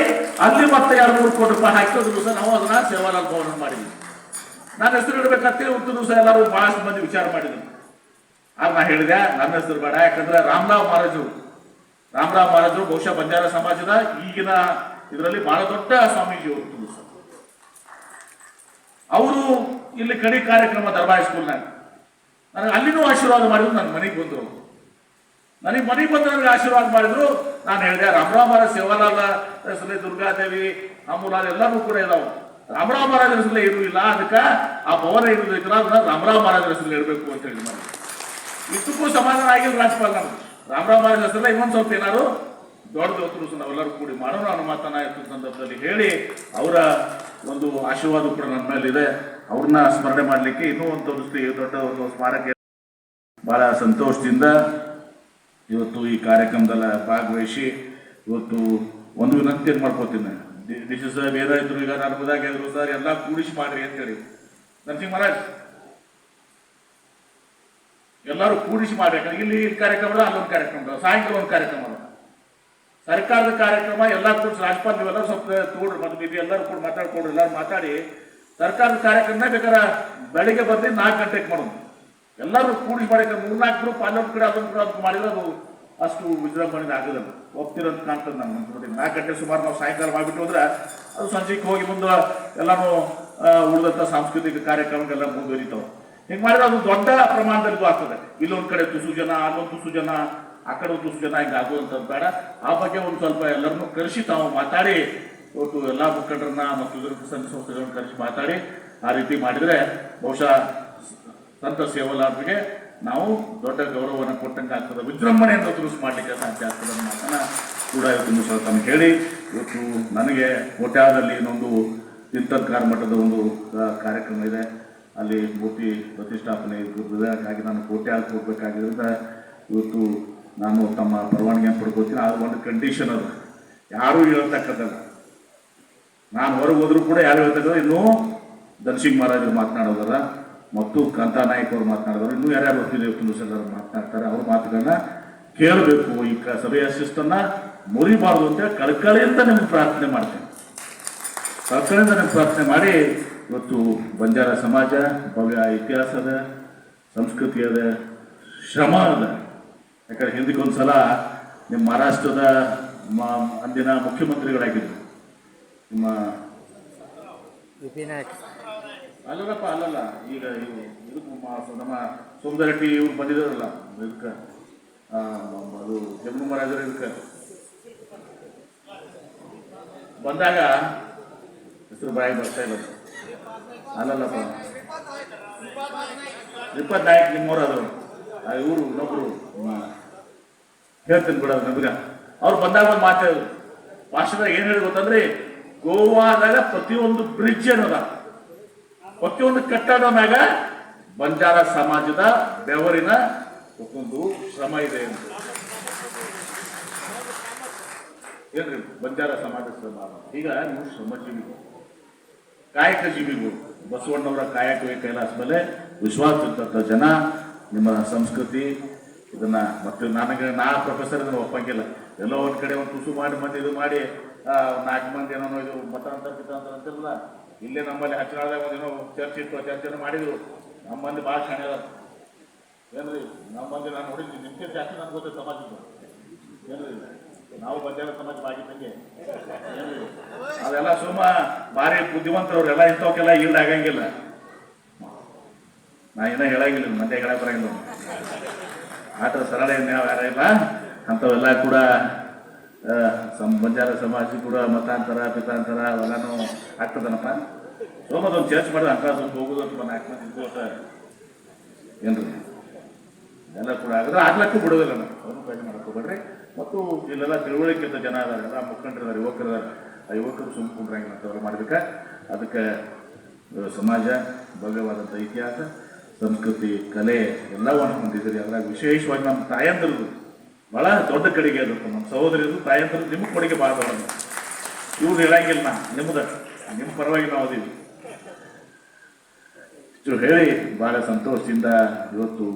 ಅಲ್ಲಿ ಮತ್ತೆ 2-3 ಕೋಟಿ ರೂಪಾಯಿ ಹಾಕಿದ್ರು ಸಹ ನಾವು ಅದನ್ನ ಸೇವಾಲಾಲ್ ಭವನ ಮಾಡಿದ್ವಿ. ನನ್ನ ಹೆಸರು ಇಡಬೇಕಂತ ಒಂದು ದಿವಸ ಎಲ್ಲರೂ ಬಹಳಷ್ಟು ಮಂದಿ ವಿಚಾರ ಮಾಡಿದ್ರು. ಆಗ ನಾ ಹೇಳಿದೆ ನನ್ನ ಹೆಸರು ಬೇಡ, ಯಾಕಂದ್ರೆ ರಾಮರಾವ್ ಮಹಾರಾಜರು ಬಹುಶಃ ಬಂಜಾರ ಸಮಾಜದ ಈಗಿನ ಇದರಲ್ಲಿ ಬಹಳ ದೊಡ್ಡ ಸ್ವಾಮೀಜಿ ಅವರು ಇಲ್ಲಿ ಕಡಿ ಕಾರ್ಯಕ್ರಮ ದರ್ಬಾರ್ ಸ್ಕೂಲ್ನಾಗ ನನಗೆ ಅಲ್ಲಿನೂ ಆಶೀರ್ವಾದ ಮಾಡಿದ್ರು. ನನ್ನ ಮನೆಗೆ ಬಂದರು, ನನಗೆ ನನಗೆ ಆಶೀರ್ವಾದ ಮಾಡಿದ್ರು. ನಾನು ಹೇಳಿದೆ ರಾಮರಾವ್ ಮಹಾರಾಜ್ ಸೇವಾಲಾಲ್ ಹೆಸರಲ್ಲಿ ದುರ್ಗಾದೇವಿ ಅಮೂಲಾಲ್ ಎಲ್ಲರೂ ಕೂಡ ಇದಾವೆ. ರಾಮರಾವ್ ಮಹಾರಾಜರ ಹೆಸರಲ್ಲೇ ಇರುವುದಿಲ್ಲ, ಅದಕ್ಕೆ ಆ ಭವನ ಇರುವುದಕ್ಕಿಲ್ಲ, ಅದನ್ನ ರಾಮರಾವ್ ಮಹಾರಾಜರ ಹೆಸರಲ್ಲಿ ಇಡಬೇಕು ಅಂತ ಹೇಳಿ ಮಾಡಿ ಇಷ್ಟಕ್ಕೂ ಸಮಾಧಾನ ಆಗಿಲ್ಲ ರಾಜ್ಪಾಲ್. ನಮ್ಗೆ ರಾಮರಾವ್ ಮಹಾರಾಜ ಹೆಸರಲ್ಲ ಇನ್ನೊಂದು ಸ್ವಲ್ಪ ಏನಾದ್ರು ದೊಡ್ಡದು ಹೊತ್ತು ನಾವೆಲ್ಲರೂ ಕೂಡಿ ಮಾಡೋಣ ಅನ್ನೋ ಮಾತನ್ನ ಸಂದರ್ಭದಲ್ಲಿ ಹೇಳಿ ಅವರ ಒಂದು ಆಶೀರ್ವಾದ ಕೂಡ ನನ್ನ ಮೇಲೆ ಇದೆ. ಅವ್ರನ್ನ ಸ್ಮರಣೆ ಮಾಡಲಿಕ್ಕೆ ಇನ್ನೂ ಒಂದು ದೊಡ್ಡ ಒಂದು ಸ್ಮಾರಕ ಬಹಳ ಸಂತೋಷದಿಂದ ಇವತ್ತು ಈ ಕಾರ್ಯಕ್ರಮದಲ್ಲ ಭಾಗವಹಿಸಿ ಇವತ್ತು ಒಂದು ವಿನಂತಿಯನ್ನು ಮಾಡ್ಕೋತೀನಿ. ಡಿಸಿ ಸಾಹೇಬ್ ಏನಾದ್ರು ಈಗ ನಾನು ಹೋದಾಗ ಸರ್ ಎಲ್ಲ ಕೂಡಿಸಿ ಮಾಡ್ರಿ ಅಂತ ಹೇಳಿ ನರಸಿಂಹ ಮಹಾರಾಜ್ ಎಲ್ಲರೂ ಕೂಡಿಸಿ ಮಾಡ್ಬೇಕಂದ್ರೆ ಇಲ್ಲಿ ಕಾರ್ಯಕ್ರಮ ಅಲ್ಲೊಂದು ಕಾರ್ಯಕ್ರಮ ಸಾಯಂಕಾಲ ಒಂದು ಕಾರ್ಯಕ್ರಮ ಸರ್ಕಾರದ ಕಾರ್ಯಕ್ರಮ ಎಲ್ಲ ಕೂಡ ರಾಜ್ಪಾಲ್ ನೀವೆಲ್ಲರೂ ಸ್ವಲ್ಪ ತೋಡ್ರಿ ಮತ್ತೆ ಎಲ್ಲರೂ ಕೂಡ ಮಾತಾಡ್ಕೊಡ್ರಿ. ಎಲ್ಲರೂ ಮಾತಾಡಿ ಸರ್ಕಾರದ ಕಾರ್ಯಕ್ರಮ ಬೇಕಾದ್ರೆ ಬೆಳಿಗ್ಗೆ ಬಂದು 4 ಗಂಟೆಗೆ ಮಾಡೋದು. ಎಲ್ಲರೂ ಕೂಡಿಸಿ ಮಾಡಕ್ಕೆ 3-4 ಗ್ರೂಪ್ ಅಲ್ಲೊಂದು ಕಡೆ ಅದೊಂದು ಕಡೆ ಅದಕ್ಕೆ ಮಾಡಿದ್ರೆ ಅದು ಅಷ್ಟು ವಿಜೃಂಭಣೆ ಆಗೋದಲ್ಲ. ಹೋಗ್ತಿರೋದು ಕಾಣ್ತದೆ ನಾನು ನೋಡಿ 4 ಗಂಟೆ ಸುಮಾರು ನಾವು ಸಾಯಂಕಾಲ ಮಾಡಿಬಿಟ್ಟು ಹೋದ್ರೆ ಅದು ಸಂಜೆಗೆ ಹೋಗಿ ಮುಂದೆ ಎಲ್ಲಾನು ಉಳಿದಂಥ ಸಾಂಸ್ಕೃತಿಕ ಕಾರ್ಯಕ್ರಮಗಳೆಲ್ಲ ಮುಂದುವರಿತಾವೆ. ಹಿಂಗೆ ಮಾಡಿದ್ರೆ ಅದು ದೊಡ್ಡ ಪ್ರಮಾಣದಲ್ಲಿ ಆಗ್ತದೆ. ಇಲ್ಲೊಂದು ಕಡೆ ತುಸು ಜನ, ಅಲ್ಲೊಂದು ತುಸು ಜನ, ಆ ಕಡೆ ಒಂದು ತುಸು ಜನ ಹಿಂಗೆ ಆಗುವಂಥದ್ದು ಬೇಡ. ಆ ಬಗ್ಗೆ ಒಂದು ಸ್ವಲ್ಪ ಎಲ್ಲರನ್ನೂ ಕರೆಸಿ ತಾವು ಮಾತಾಡಿ ಇವತ್ತು ಎಲ್ಲ ಮುಖಂಡರನ್ನ ಮತ್ತು ಇದ್ರ ಸಂಘ ಸಂಸ್ಥೆಗಳನ್ನು ಕರೆಸಿ ಮಾತಾಡಿ ಆ ರೀತಿ ಮಾಡಿದರೆ ಬಹುಶಃ ಸಂತ ಸೇವಾಲಾಲ್ರಿಗೆ ನಾವು ದೊಡ್ಡ ಗೌರವವನ್ನು ಕೊಟ್ಟಂಗೆ ಆಗ್ತದೆ, ವಿಜೃಂಭಣೆಯನ್ನು ತುರುಸು ಮಾಡಲಿಕ್ಕೆ ಸಾಧ್ಯ ಆಗ್ತದೆ ಅನ್ನೋ ಮಾತನ್ನ ಕೂಡ ಇವತ್ತು ಸ್ವಲ್ಪ ತಮಗೆ ಹೇಳಿ ಇವತ್ತು ನನಗೆ ಕೋಟ್ಯಾದಲ್ಲಿ ಇನ್ನೊಂದು ತೀರ್ಥಂಕರ ಮಠದ ಒಂದು ಕಾರ್ಯಕ್ರಮ ಇದೆ, ಅಲ್ಲಿ ಮೂರ್ತಿ ಪ್ರತಿಷ್ಠಾಪನೆ ಇರ್ತದೆ. ಹಾಗಾಗಿ ನಾನು ಕೋಟ್ಯಾಲ್ ಹೋಗ್ಬೇಕಾಗಿರೋದ್ರಿಂದ ಇವತ್ತು ನಾನು ತಮ್ಮ ಪರವಾನಗಿಯನ್ನು ಪಡ್ಕೋತೀನಿ. ಆದ್ರೆ ಒಂದು ಕಂಡೀಷನ್ ಅದು, ಯಾರೂ ಹೇಳ್ತಕ್ಕದ್ದಲ್ಲ. ನಾನು ಹೊರಗೆ ಹೋದ್ರೂ ಕೂಡ ಯಾರು ಹೇಳ್ತಕ್ಕಂಥ ಇನ್ನೂ ಧನಸಿಂಗ್ ಮಹಾರಾಜರು ಮಾತನಾಡೋದಲ್ಲ ಮತ್ತು ಕಾಂತಾ ನಾಯಕ್ ಅವರು ಮಾತನಾಡೋರು, ಇನ್ನೂ ಯಾರ್ಯಾರು ಬರ್ತಿದೆ ಎಲ್ಲರೂ ಮಾತನಾಡ್ತಾರೆ. ಅವ್ರ ಮಾತುಗಳನ್ನ ಕೇಳಬೇಕು. ಈ ಸಭೆಯ ಶಿಸ್ತನ್ನ ಮುರಿಬಾರ್ದು ಅಂತ ಕಳಕಳಿಯಿಂದ ನಿಮ್ಗೆ ಪ್ರಾರ್ಥನೆ ಮಾಡ್ತೇನೆ. ಕಳಕಳಿಯಿಂದ ಪ್ರಾರ್ಥನೆ ಮಾಡಿ ಇವತ್ತು ಬಂಜಾರ ಸಮಾಜ ಭವ್ಯ ಇತಿಹಾಸದ ಸಂಸ್ಕೃತಿಯದ ಶ್ರಮ ಅದ. ಯಾಕಂದ್ರೆ ಹಿಂದಕ್ಕೊಂದ್ಸಲ ನಿಮ್ಮ ಮಹಾರಾಷ್ಟ್ರದ ಅಂದಿನ ಮುಖ್ಯಮಂತ್ರಿಗಳಾಗಿದ್ದರು ನಿಮ್ಮ ಅಲ್ಲಲ್ಲಪ್ಪ ಅಲ್ಲಲ್ಲ ಈಗ ನಮ್ಮ ಸೋಮದರೆಡ್ಡಿ ಇವ್ರು ಬಂದಿದ್ದಾರಲ್ಲ ಇದಕ್ಕೆ ಅದು ಜಮ್ಮು ಮಹಾರಾಜರು ಇದಕ್ಕೆ ಬಂದಾಗ ಹೆಸರು ಬಾಯಿ ಬರ್ತಾ ಇಲ್ಲ ಅಲ್ಲಲ್ಲಪ್ಪ ಶ್ರೀಪಾದ್ ನಾಯಕ್ ನಿಮ್ಮವ್ರು ಅದು ಇವರು ಇನ್ನೊಬ್ರು ಹೇಳ್ತೀನಿ ಬಿಡೋದು ನಮಗ ಅವ್ರು ಬಂದಾಗ ಒಂದು ಮಾತು ಭಾಷಣದಾಗ ಏನು ಹೇಳಿ ಗೊತ್ತಂದ್ರೆ ಗೋವಾದಾಗ ಪ್ರತಿಯೊಂದು ಬ್ರಿಡ್ಜ್ ಏನದ ಪ್ರತಿಯೊಂದು ಕಟ್ಟಡ ಮ್ಯಾಗ ಬಂಜಾರ ಸಮಾಜದ ಬೆವರಿನ ಒಂದು ಶ್ರಮ ಇದೆ ಅಂತ ಏನ್ರಿ ಬಂಜಾರ ಸಮಾಜ ಶ್ರಮ. ಈಗ ನೀವು ಶ್ರಮಜೀವಿಗಳು ಕಾಯಕ ಜೀವಿಗಳು ಬಸವಣ್ಣವರ ಕಾಯಕವೇ ಕೈಲಾಸ ಮೇಲೆ ವಿಶ್ವಾಸ ಇರ್ತಂಥ ಜನ ನಿಮ್ಮ ಸಂಸ್ಕೃತಿ ಇದನ್ನ ಮತ್ತೆ ನಾ ಪ್ರೊಫೆಸರ್ ಇದನ್ನು ಒಪ್ಪಂಗಿಲ್ಲ. ಎಲ್ಲೋ ಒಂದು ಕಡೆ ಒಂದು ತುಸು ಮಾಡಿ ಮಂದಿ ಇದು ಮಾಡಿ 4 ಮಂದಿ ಏನೋ ಇದು ಮತಾಂತರ ಅಂತಿರಲ್ಲ. ಇಲ್ಲೇ ನಮ್ಮಲ್ಲಿ ಹಚ್ಚಿನಾಳದಾಗ ಒಂದೇನೋ ಚರ್ಚೆ ಇತ್ತು, ಚರ್ಚೆನೂ ಮಾಡಿದ್ರು. ನಮ್ಮ ಮಂದಿ ಭಾಳ ಶಾಣೆ ಅದ ಏನ್ರಿ. ನಮ್ಮ ಮಂದಿ ನಾನು ನೋಡಿದ್ವಿ ನಿಮ್ಗೆ ಜಾಸ್ತಿ ನನಗೆ ಗೊತ್ತೈತೆ ಸಮಾಜದ್ದು ಏನ್ರಿ. ನಾವು ಬಂಜಾರ ಸಮಾಜ ಆಗಿದ್ದಂಗೆ ಏನ್ರಿ ಅವೆಲ್ಲ ಸುಮ್ಮ ಭಾರಿ ಬುದ್ಧಿವಂತರವ್ರೆಲ್ಲ ಇಂಥವಕ್ಕೆಲ್ಲ ಈಲ್ಡ್ ಆಗಂಗಿಲ್ಲ. ನಾ ಏನೋ ಹೇಳಂಗಿಲ್ಲ, ಮಂದೆ ಹೇಳಕ್ ಬರಂಗಿಲ್ಲ. ಆಟ ಸರಳ ಯಾವ ಯಾರ ಇಲ್ಲ ಅಂಥವೆಲ್ಲ ಕೂಡ ಬಂಜಾರ ಸಮಾಜ ಕೂಡ ಮತಾಂತರ ಪಿತಾಂತರ ಅವೆಲ್ಲನೂ ಆಗ್ತದನಪ್ಪ. ಸೋಮದೊಂದು ಚರ್ಚ್ ಮಾಡಿದ್ರೆ ಅಂತ ಹೋಗುದು ಅಂತ 4 ಮಂದಿ ಇದ್ದು ಏನ್ರಿ ಎಲ್ಲ ಕೂಡ ಆಗಿದ್ರೆ ಆಗ್ಲಕ್ಕೂ ಬಿಡೋದಿಲ್ಲ. ನಾವು ಅವನು ಪ್ರಯತ್ನ ಮಾಡ್ಕೋಬೇಡ್ರಿ. ಮತ್ತು ಇಲ್ಲೆಲ್ಲ ತಿಳುವಳಿಕೆ ಜನ ಅದಾರೆ, ಎಲ್ಲ ಮುಖಂಡರಿದ್ದಾರೆ, ಯುವಕರಿದ್ದಾರೆ. ಆ ಯುವಕರು ಸುಮ್ಕೊಂಡ್ರಂಗಿಲ್ಲ ಅಂತವ್ರು ಮಾಡ್ಬೇಕಾ. ಅದಕ್ಕೆ ಸಮಾಜ ಭವ್ಯವಾದಂಥ ಇತಿಹಾಸ ಸಂಸ್ಕೃತಿ ಕಲೆ ಎಲ್ಲವನ್ನು ಹೊಂದಿದ್ದೀರಿ. ಅದ್ರಾಗ ವಿಶೇಷವಾಗಿ ನಮ್ಮ ತಾಯಂದಿರದು ಭಾಳ ದೊಡ್ಡ ಕಡೆಗೆ ಅದು. ನಮ್ಮ ಸಹೋದರಿಯರು ತಾಯಂದಿರು ನಿಮ್ಮ ಕೊಡುಗೆ ಭಾಳ ದೊಡ್ಡ. ಇವ್ರು ಹೇಳಂಗಿಲ್ಲ, ನಿಮ್ಮ ಪರವಾಗಿ ನಾವು ಅದೀವಿ ಇಷ್ಟು ಹೇಳಿ ಭಾಳ ಸಂತೋಷದಿಂದ ಇವತ್ತು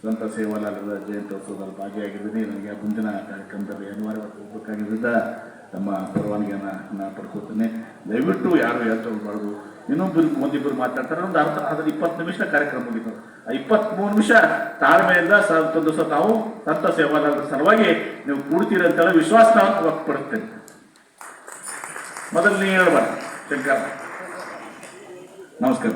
ಸಂತ ಸೇವಾಲಾಲರ ಜಯಂತ್ಯೋತ್ಸವದಲ್ಲಿ ಭಾಗಿಯಾಗಿದ್ದೀನಿ. ನನಗೆ ಮುಂದಿನ ಕಾರ್ಯಕ್ರಮದಲ್ಲಿ ಅನಿವಾರ್ಯವಾಗಿ ಹೋಗಬೇಕಾಗಿದ್ದರಿಂದ ನಮ್ಮ ಪರವಾನಗಿಯನ್ನು ನಾನು ಪಡ್ಕೊತೀನಿ. ದಯವಿಟ್ಟು ಯಾರು ಹೇಳ್ತೊಳ್ಬಾರ್ದು. ಒಂದಿಬ್ಬರು ಮಾತಾಡ್ತಾರೆ, ಒಂದು ಅದ್ರ 20 ನಿಮಿಷ ಕಾರ್ಯಕ್ರಮ ಮುಗಿತು. ಆ 23 ನಿಮಿಷ ತಾಳ್ಮೆಯಿಂದ ದಿವಸ ನಾವು ಸಂತ ಸೇವಾಲಾಲರ ಸಲುವಾಗಿ ನೀವು ಕೂಡ್ತೀರಿ ಅಂತೇಳಿ ವಿಶ್ವಾಸ ನಾನು ವ್ಯಕ್ತಪಡಿಸ್ತೇನೆ. ಮೊದಲು ನೀವು ಹೇಳ್ಬಾರ್ದು ಶಂಕರ. ನಮಸ್ಕಾರ.